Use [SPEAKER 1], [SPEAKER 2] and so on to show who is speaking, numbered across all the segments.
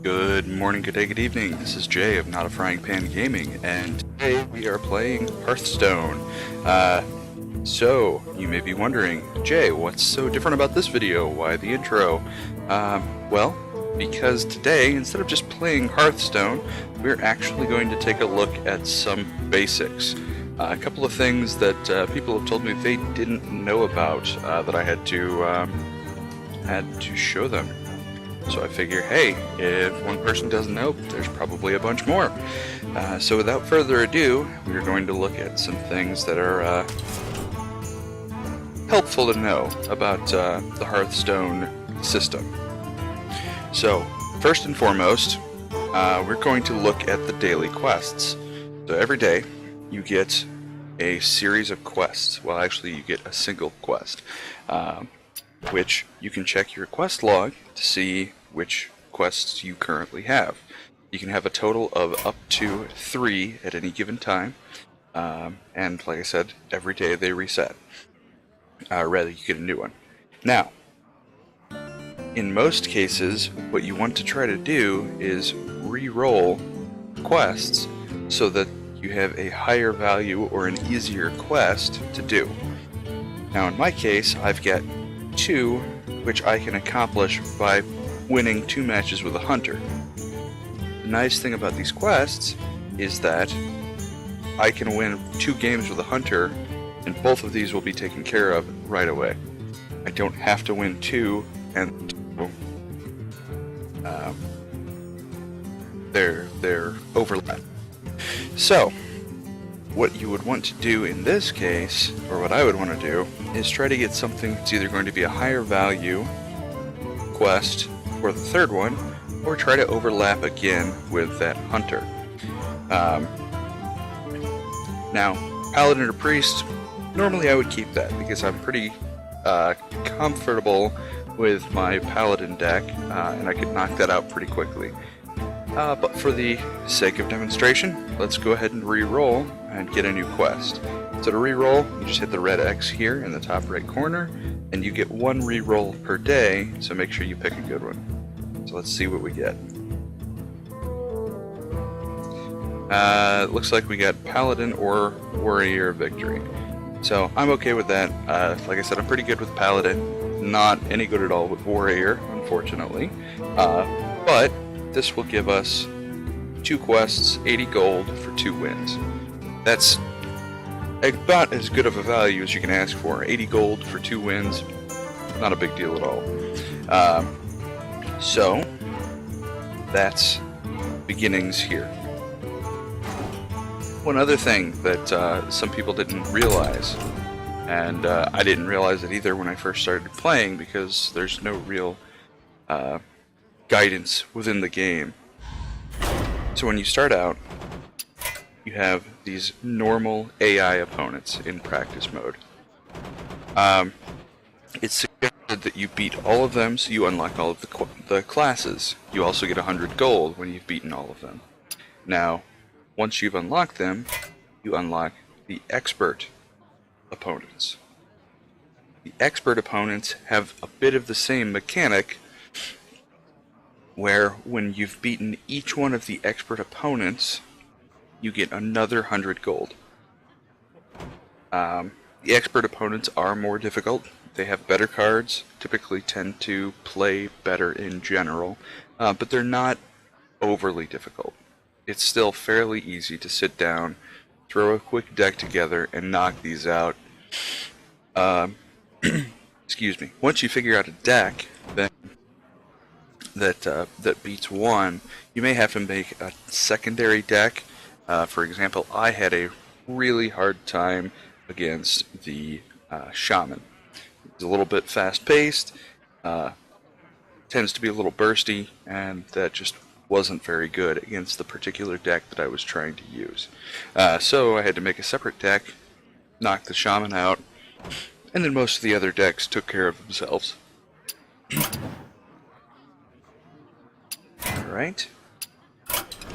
[SPEAKER 1] Good morning, good day, good evening. This is Jay of Not a Frying Pan Gaming, and today we are playing Hearthstone. So, you may be wondering, Jay, what's so different about this video? Why the intro? Well, because today, instead of just playing Hearthstone, we're actually going to take a look at some basics. A couple of things that people have told me they didn't know about that I had to show them. So I figure, hey, if one person doesn't know, there's probably a bunch more. So without further ado, we're going to look at some things that are helpful to know about the Hearthstone system. So, first and foremost, we're going to look at the daily quests. So every day, you get a series of quests. Well, actually, you get a single quest. Which you can check your quest log to see which quests you currently have. You can have a total of up to 3 at any given time, and like I said, every day they reset. Rather, you get a new one. Now, in most cases, what you want to try to do is re-roll quests so that you have a higher value or an easier quest to do. Now, in my case, I've got 2, which I can accomplish by winning 2 matches with a hunter. The nice thing about these quests is that I can win 2 games with a hunter, and both of these will be taken care of right away. I don't have to win 2, and they're overlap. So, what you would want to do in this case, or what I would want to do, is try to get something that's either going to be a higher value quest for the third one, or try to overlap again with that hunter. Now, Paladin or Priest, normally I would keep that because I'm pretty comfortable with my Paladin deck, and I could knock that out pretty quickly. But for the sake of demonstration, let's go ahead and re-roll and get a new quest. So to re-roll, you just hit the red X here in the top right corner, and you get 1 re-roll per day, so make sure you pick a good one. So let's see what we get. It looks like we got Paladin or Warrior Victory. So I'm okay with that. Like I said, I'm pretty good with Paladin, not any good at all with Warrior, unfortunately. But this will give us 2 quests, 80 gold for 2 wins. That's about as good of a value as you can ask for. 80 gold for 2 wins, not a big deal at all. So, that's beginnings here. One other thing that some people didn't realize, and I didn't realize it either when I first started playing because there's no real guidance within the game. So when you start out, you have these normal AI opponents in practice mode. It's suggested that you beat all of them so you unlock all of the classes. You also get 100 gold when you've beaten all of them. Now, once you've unlocked them, you unlock the expert opponents. The expert opponents have a bit of the same mechanic, where when you've beaten each one of the expert opponents, you get another 100 gold. The expert opponents are more difficult. They have better cards, typically tend to play better in general, but they're not overly difficult. It's still fairly easy to sit down, throw a quick deck together, and knock these out. Excuse me. Once you figure out a deck that beats one, you may have to make a secondary deck. For example, I had a really hard time against the Shaman. It's a little bit fast-paced, tends to be a little bursty, and that just wasn't very good against the particular deck that I was trying to use. So I had to make a separate deck, knock the Shaman out, and then most of the other decks took care of themselves. Alright.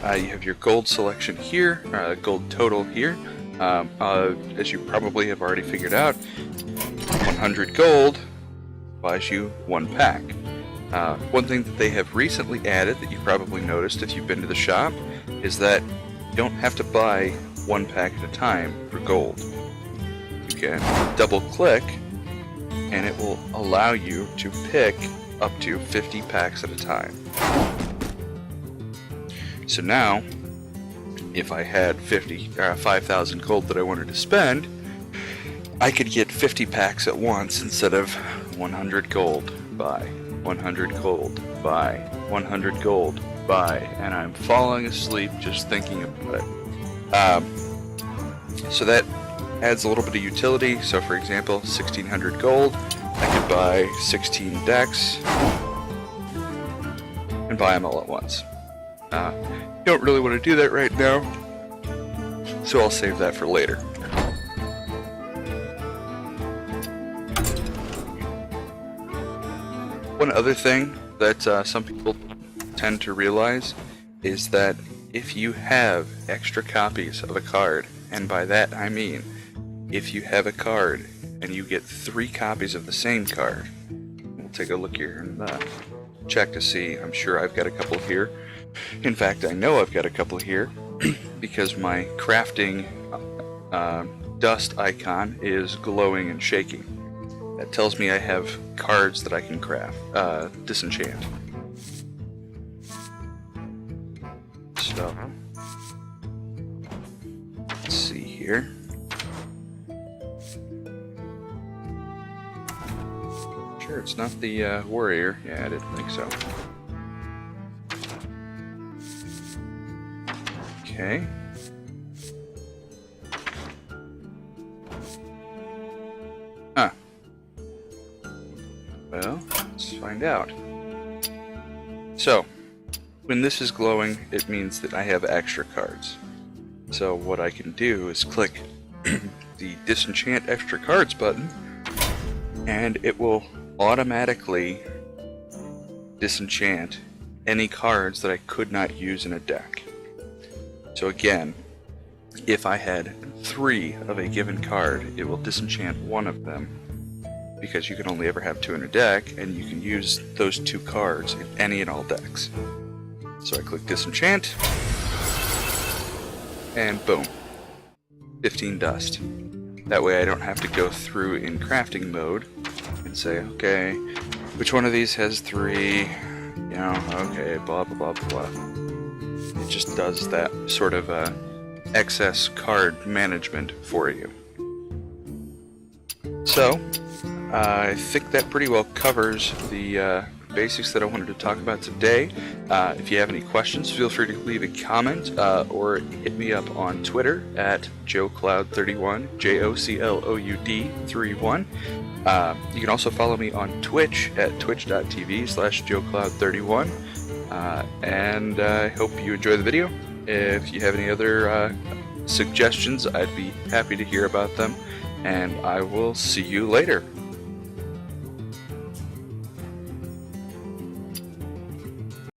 [SPEAKER 1] You have your gold selection here, gold total here. As you probably have already figured out, 100 gold buys you 1 pack. One thing that they have recently added that you probably noticed if you've been to the shop is that you don't have to buy one pack at a time for gold. You can double click and it will allow you to pick up to 50 packs at a time. So now, if I had 5,000 gold that I wanted to spend, I could get 50 packs at once instead of 100 gold, buy, 100 gold, buy, 100 gold, buy, and I'm falling asleep just thinking about it. So that adds a little bit of utility. So for example, 1600 gold, I could buy 16 decks and buy them all at once. Don't really want to do that right now, so I'll save that for later. One other thing that some people tend to realize is that if you have extra copies of a card, and by that I mean if you have a card and you get 3 copies of the same card, we'll take a look here and check to see. I'm sure I've got a couple here. In fact, I know I've got a couple here because my crafting dust icon is glowing and shaking. That tells me I have cards that I can craft, disenchant. So, let's see here. Sure, it's not the warrior. Yeah, I didn't think so. Okay. Huh. Well, let's find out. So, when this is glowing, it means that I have extra cards. So what I can do is click the Disenchant Extra Cards button, and it will automatically disenchant any cards that I could not use in a deck. So again, if I had 3 of a given card, it will disenchant 1 of them, because you can only ever have 2 in a deck, and you can use those 2 cards in any and all decks. So I click Disenchant, and boom, 15 dust. That way I don't have to go through in crafting mode and say, okay, which one of these has 3, you know, okay, blah blah blah blah. It just does that sort of excess card management for you. So, I think that pretty well covers the basics that I wanted to talk about today. If you have any questions, feel free to leave a comment or hit me up on Twitter at JoeCloud31, JoCloud 31. You can also follow me on Twitch at twitch.tv/JoeCloud31. And I hope you enjoy the video. If you have any other suggestions, I'd be happy to hear about them. And I will see you later.